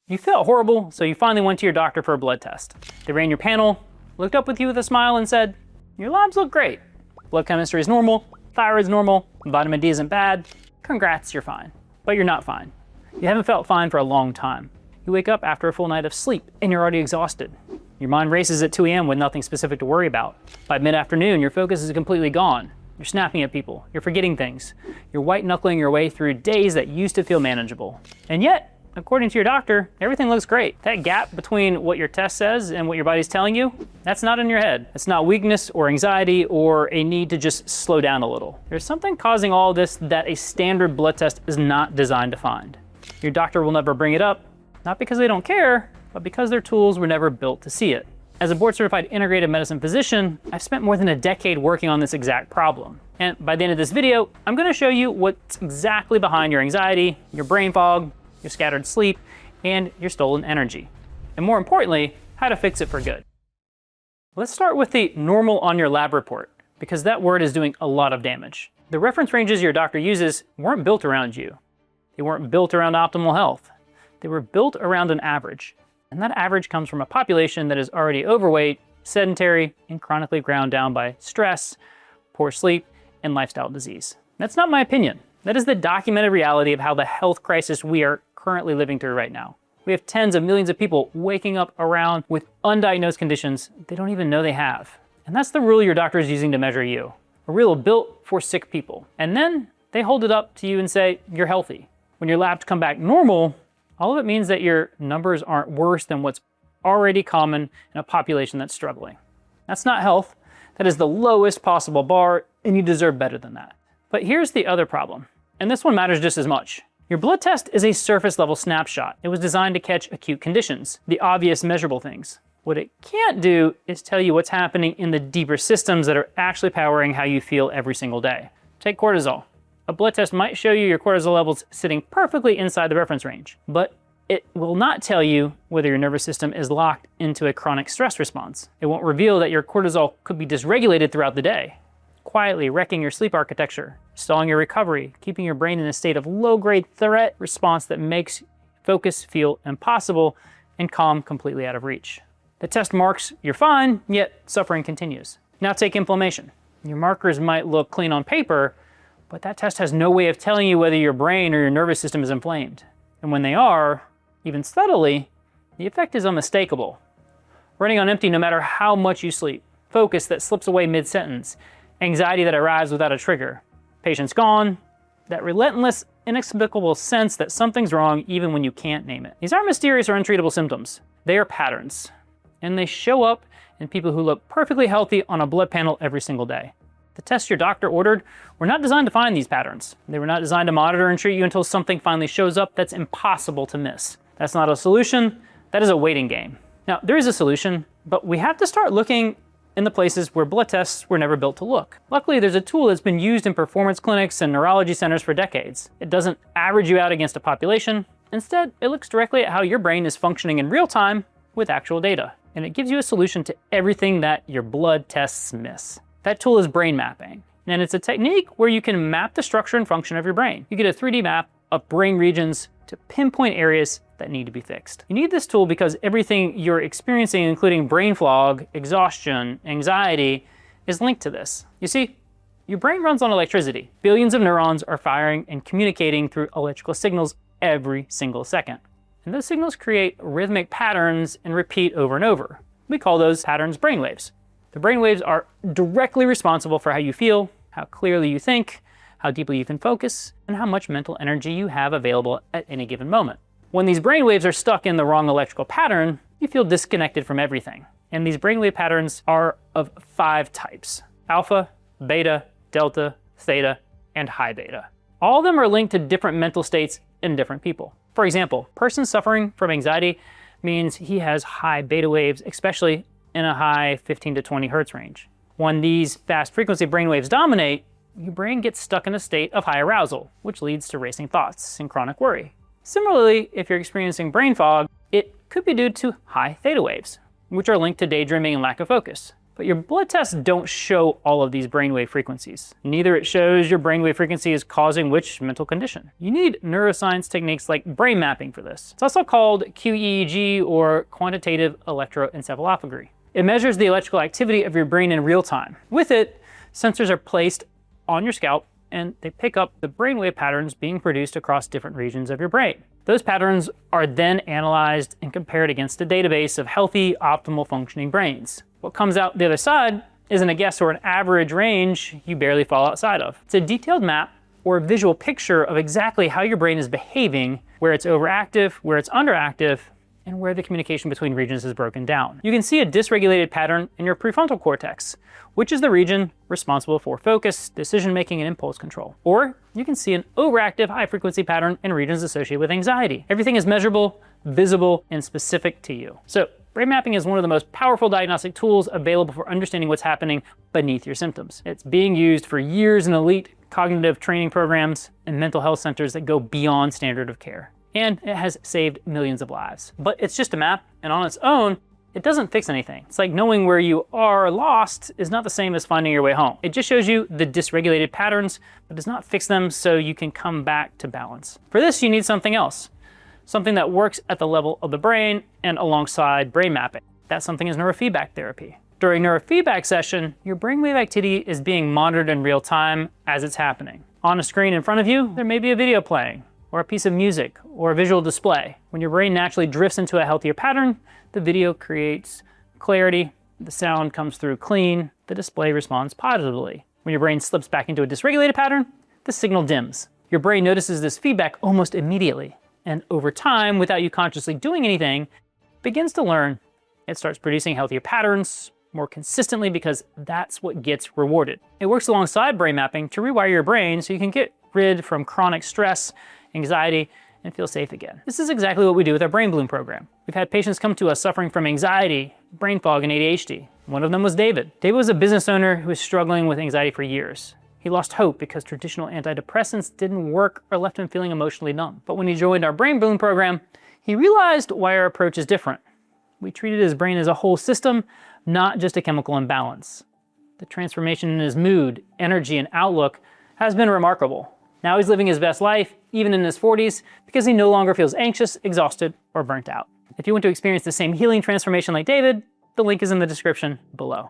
You felt horrible, so you finally went to your doctor for a blood test. They ran your panel, looked up with you with a smile and said, your labs look great. Blood chemistry is normal, thyroid's normal, vitamin D isn't bad. Congrats, you're fine. But you're not fine. You haven't felt fine for a long time. You wake up after a full night of sleep and you're already exhausted. Your mind races at 2 a.m. with nothing specific to worry about. By mid-afternoon, your focus is completely gone. You're snapping at people, you're forgetting things. You're white-knuckling your way through days that used to feel manageable. And yet, according to your doctor, everything looks great. That gap between what your test says and what your body's telling you, that's not in your head. It's not weakness or anxiety or a need to just slow down a little. There's something causing all this that a standard blood test is not designed to find. Your doctor will never bring it up, not because they don't care, but because their tools were never built to see it. As a board-certified integrative medicine physician, I've spent more than a decade working on this exact problem. And by the end of this video, I'm gonna show you what's exactly behind your anxiety, your brain fog, your scattered sleep, and your stolen energy. And more importantly, how to fix it for good. Let's start with the normal on your lab report, because that word is doing a lot of damage. The reference ranges your doctor uses weren't built around you. They weren't built around optimal health. They were built around an average. And that average comes from a population that is already overweight, sedentary, and chronically ground down by stress, poor sleep, and lifestyle disease. That's not my opinion. That is the documented reality of how the health crisis we are currently living through right now. We have tens of millions of people waking up around with undiagnosed conditions they don't even know they have. And that's the rule your doctor is using to measure you. A rule built for sick people. And then they hold it up to you and say, you're healthy. When your labs come back normal, all of it means that your numbers aren't worse than what's already common in a population that's struggling. That's not health. That is the lowest possible bar, and you deserve better than that. But here's the other problem, and this one matters just as much. Your blood test is a surface level snapshot. It was designed to catch acute conditions, the obvious measurable things. What it can't do is tell you what's happening in the deeper systems that are actually powering how you feel every single day. Take cortisol. A blood test might show you your cortisol levels sitting perfectly inside the reference range, but it will not tell you whether your nervous system is locked into a chronic stress response. It won't reveal that your cortisol could be dysregulated throughout the day, quietly wrecking your sleep architecture, stalling your recovery, keeping your brain in a state of low-grade threat response that makes focus feel impossible and calm completely out of reach. The test marks you're fine, yet suffering continues. Now take inflammation. Your markers might look clean on paper, but that test has no way of telling you whether your brain or your nervous system is inflamed. And when they are, even subtly, the effect is unmistakable. Running on empty no matter how much you sleep, focus that slips away mid-sentence, anxiety that arrives without a trigger, patience gone, that relentless, inexplicable sense that something's wrong even when you can't name it. These aren't mysterious or untreatable symptoms. They are patterns. And they show up in people who look perfectly healthy on a blood panel every single day. The tests your doctor ordered were not designed to find these patterns. They were not designed to monitor and treat you until something finally shows up that's impossible to miss. That's not a solution, that is a waiting game. Now, there is a solution, but we have to start looking in the places where blood tests were never built to look. Luckily, there's a tool that's been used in performance clinics and neurology centers for decades. It doesn't average you out against a population. Instead, it looks directly at how your brain is functioning in real time with actual data. And it gives you a solution to everything that your blood tests miss. That tool is brain mapping, and it's a technique where you can map the structure and function of your brain. You get a 3D map of brain regions to pinpoint areas that need to be fixed. You need this tool because everything you're experiencing, including brain fog, exhaustion, anxiety, is linked to this. You see, your brain runs on electricity. Billions of neurons are firing and communicating through electrical signals every single second. And those signals create rhythmic patterns and repeat over and over. We call those patterns brainwaves. The brainwaves are directly responsible for how you feel, how clearly you think, how deeply you can focus, and how much mental energy you have available at any given moment. When these brainwaves are stuck in the wrong electrical pattern, you feel disconnected from everything. And these brainwave patterns are of 5 types: alpha, beta, delta, theta, and high beta. All of them are linked to different mental states in different people. For example, a person suffering from anxiety means he has high beta waves, especially in a high 15 to 20 hertz range. When these fast frequency brainwaves dominate, your brain gets stuck in a state of high arousal, which leads to racing thoughts and chronic worry. Similarly, if you're experiencing brain fog, it could be due to high theta waves, which are linked to daydreaming and lack of focus. But your blood tests don't show all of these brainwave frequencies. Neither it shows your brainwave frequency is causing which mental condition. You need neuroscience techniques like brain mapping for this. It's also called QEEG, or quantitative electroencephalography. It measures the electrical activity of your brain in real time. With it, sensors are placed on your scalp and they pick up the brainwave patterns being produced across different regions of your brain. Those patterns are then analyzed and compared against a database of healthy, optimal functioning brains. What comes out the other side isn't a guess or an average range you barely fall outside of. It's a detailed map or a visual picture of exactly how your brain is behaving, where it's overactive, where it's underactive, and where the communication between regions is broken down. You can see a dysregulated pattern in your prefrontal cortex, which is the region responsible for focus, decision-making, and impulse control. Or you can see an overactive high-frequency pattern in regions associated with anxiety. Everything is measurable, visible, and specific to you. So brain mapping is one of the most powerful diagnostic tools available for understanding what's happening beneath your symptoms. It's being used for years in elite cognitive training programs and mental health centers that go beyond standard of care. And it has saved millions of lives. But it's just a map, and on its own, it doesn't fix anything. It's like knowing where you are lost is not the same as finding your way home. It just shows you the dysregulated patterns, but does not fix them so you can come back to balance. For this, you need something else. Something that works at the level of the brain and alongside brain mapping. That something is neurofeedback therapy. During neurofeedback session, your brainwave activity is being monitored in real time as it's happening. On a screen in front of you, there may be a video playing, or a piece of music, or a visual display. When your brain naturally drifts into a healthier pattern, the video creates clarity, the sound comes through clean, the display responds positively. When your brain slips back into a dysregulated pattern, the signal dims. Your brain notices this feedback almost immediately, and over time, without you consciously doing anything, begins to learn. It starts producing healthier patterns more consistently because that's what gets rewarded. It works alongside brain mapping to rewire your brain so you can get rid from chronic stress, anxiety, and feel safe again. This is exactly what we do with our Brain Bloom program. We've had patients come to us suffering from anxiety, brain fog, and ADHD. One of them was David. David was a business owner who was struggling with anxiety for years. He lost hope because traditional antidepressants didn't work or left him feeling emotionally numb. But when he joined our Brain Bloom program, he realized why our approach is different. We treated his brain as a whole system, not just a chemical imbalance. The transformation in his mood, energy, and outlook has been remarkable. Now he's living his best life, even in his 40s, because he no longer feels anxious, exhausted, or burnt out. If you want to experience the same healing transformation like David, the link is in the description below.